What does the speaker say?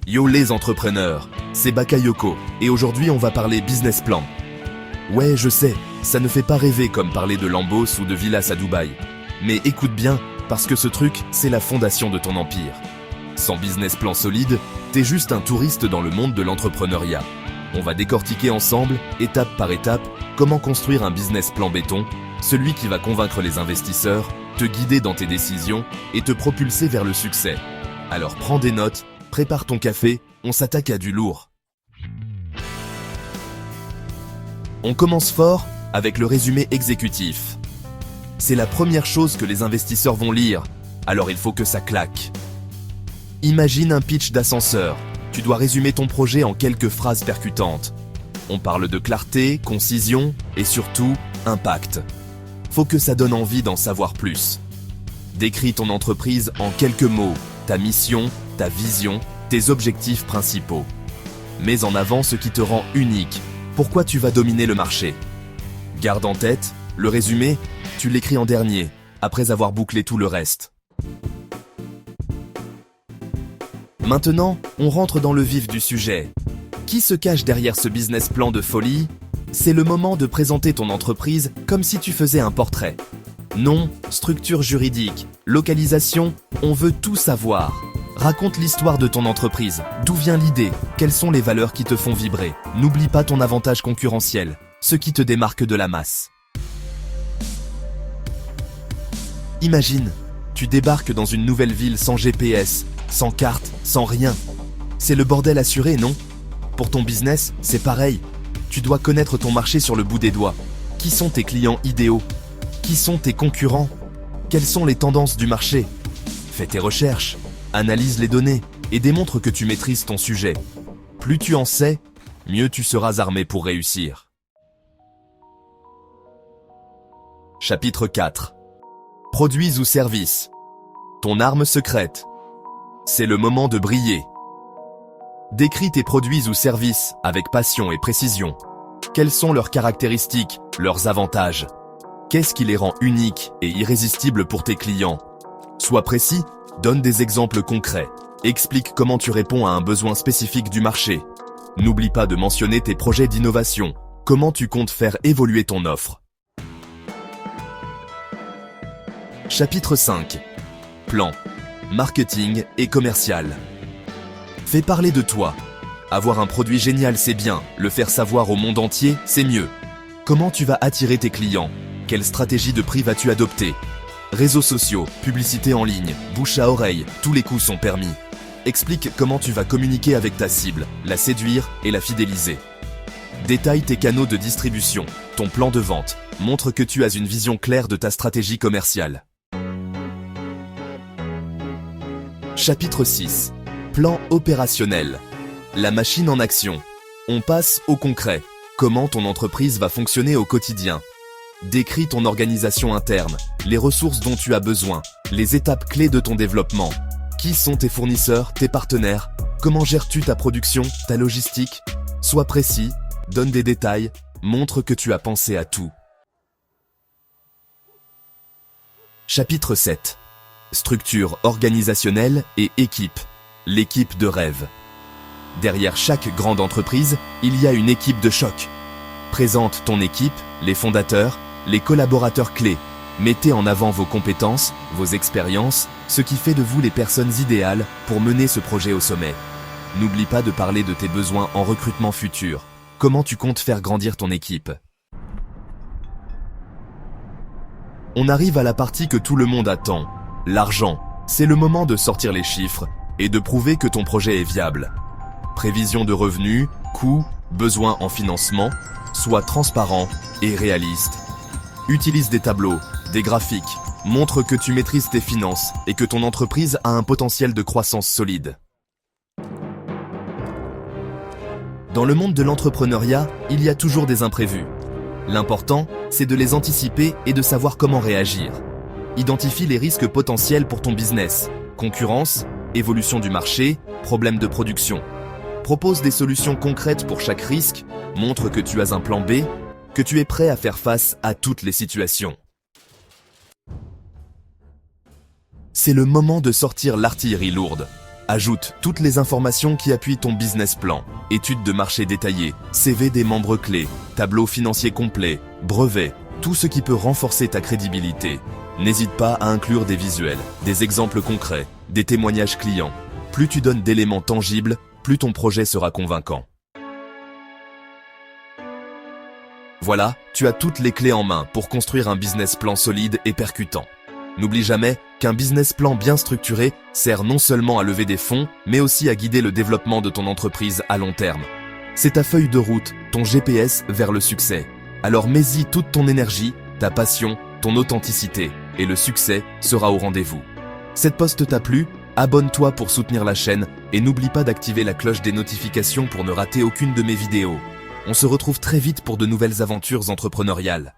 Yo les entrepreneurs, c'est Bakayoko et aujourd'hui on va parler business plan. Ouais, je sais, ça ne fait pas rêver comme parler de Lambos ou de villas à Dubaï. Mais écoute bien, parce que ce truc, c'est la fondation de ton empire. Sans business plan solide, t'es juste un touriste dans le monde de l'entrepreneuriat. On va décortiquer ensemble, étape par étape, comment construire un business plan béton, celui qui va convaincre les investisseurs, te guider dans tes décisions et te propulser vers le succès. Alors prends des notes, prépare ton café, on s'attaque à du lourd. On commence fort avec le résumé exécutif. C'est la première chose que les investisseurs vont lire, alors il faut que ça claque. Imagine un pitch d'ascenseur. Tu dois résumer ton projet en quelques phrases percutantes. On parle de clarté, concision et surtout, impact. Faut que ça donne envie d'en savoir plus. Décris ton entreprise en quelques mots, ta mission, ta vision, tes objectifs principaux. Mets en avant ce qui te rend unique, pourquoi tu vas dominer le marché. Garde en tête, le résumé, tu l'écris en dernier, après avoir bouclé tout le reste. Maintenant, on rentre dans le vif du sujet. Qui se cache derrière ce business plan de folie ? C'est le moment de présenter ton entreprise comme si tu faisais un portrait. Nom, structure juridique, localisation, on veut tout savoir. Raconte l'histoire de ton entreprise, d'où vient l'idée, quelles sont les valeurs qui te font vibrer. N'oublie pas ton avantage concurrentiel, ce qui te démarque de la masse. Imagine, tu débarques dans une nouvelle ville sans GPS, sans carte, sans rien. C'est le bordel assuré, non ? Pour ton business, c'est pareil. Tu dois connaître ton marché sur le bout des doigts. Qui sont tes clients idéaux ? Qui sont tes concurrents ? Quelles sont les tendances du marché ? Fais tes recherches, analyse les données et démontre que tu maîtrises ton sujet. Plus tu en sais, mieux tu seras armé pour réussir. Chapitre 4. Produits ou services. Ton arme secrète. C'est le moment de briller. Décris tes produits ou services avec passion et précision. Quelles sont leurs caractéristiques, leurs avantages ? Qu'est-ce qui les rend uniques et irrésistibles pour tes clients ? Sois précis, donne des exemples concrets. Explique comment tu réponds à un besoin spécifique du marché. N'oublie pas de mentionner tes projets d'innovation. Comment tu comptes faire évoluer ton offre ? Chapitre 5. Plan, marketing et commercial. Fais parler de toi. Avoir un produit génial, c'est bien. Le faire savoir au monde entier, c'est mieux. Comment tu vas attirer tes clients ? Quelle stratégie de prix vas-tu adopter ? Réseaux sociaux, publicité en ligne, bouche à oreille, tous les coups sont permis. Explique comment tu vas communiquer avec ta cible, la séduire et la fidéliser. Détaille tes canaux de distribution, ton plan de vente. Montre que tu as une vision claire de ta stratégie commerciale. Chapitre 6. Plan opérationnel. La machine en action. On passe au concret. Comment ton entreprise va fonctionner au quotidien ? Décris ton organisation interne, les ressources dont tu as besoin, les étapes clés de ton développement. Qui sont tes fournisseurs, tes partenaires ? Comment gères-tu ta production, ta logistique ? Sois précis, donne des détails, montre que tu as pensé à tout. Chapitre 7. Structure organisationnelle et équipe. L'équipe de rêve. Derrière chaque grande entreprise, il y a une équipe de choc. Présente ton équipe, les fondateurs, les collaborateurs clés. Mettez en avant vos compétences, vos expériences, ce qui fait de vous les personnes idéales pour mener ce projet au sommet. N'oublie pas de parler de tes besoins en recrutement futur. Comment tu comptes faire grandir ton équipe ? On arrive à la partie que tout le monde attend. L'argent. C'est le moment de sortir les chiffres et de prouver que ton projet est viable. Prévision de revenus, coûts, besoins en financement, sois transparent et réaliste. Utilise des tableaux, des graphiques, montre que tu maîtrises tes finances et que ton entreprise a un potentiel de croissance solide. Dans le monde de l'entrepreneuriat, il y a toujours des imprévus. L'important, c'est de les anticiper et de savoir comment réagir. Identifie les risques potentiels pour ton business. Concurrence, évolution du marché, problème de production. Propose des solutions concrètes pour chaque risque, montre que tu as un plan B, que tu es prêt à faire face à toutes les situations. C'est le moment de sortir l'artillerie lourde. Ajoute toutes les informations qui appuient ton business plan. Études de marché détaillées, CV des membres clés, tableau financier complet, brevets, tout ce qui peut renforcer ta crédibilité. N'hésite pas à inclure des visuels, des exemples concrets, des témoignages clients. Plus tu donnes d'éléments tangibles, plus ton projet sera convaincant. Voilà, tu as toutes les clés en main pour construire un business plan solide et percutant. N'oublie jamais qu'un business plan bien structuré sert non seulement à lever des fonds, mais aussi à guider le développement de ton entreprise à long terme. C'est ta feuille de route, ton GPS vers le succès. Alors mets-y toute ton énergie, ta passion, ton authenticité, et le succès sera au rendez-vous. Cette post t'a plu? Abonne-toi pour soutenir la chaîne et n'oublie pas d'activer la cloche des notifications pour ne rater aucune de mes vidéos. On se retrouve très vite pour de nouvelles aventures entrepreneuriales.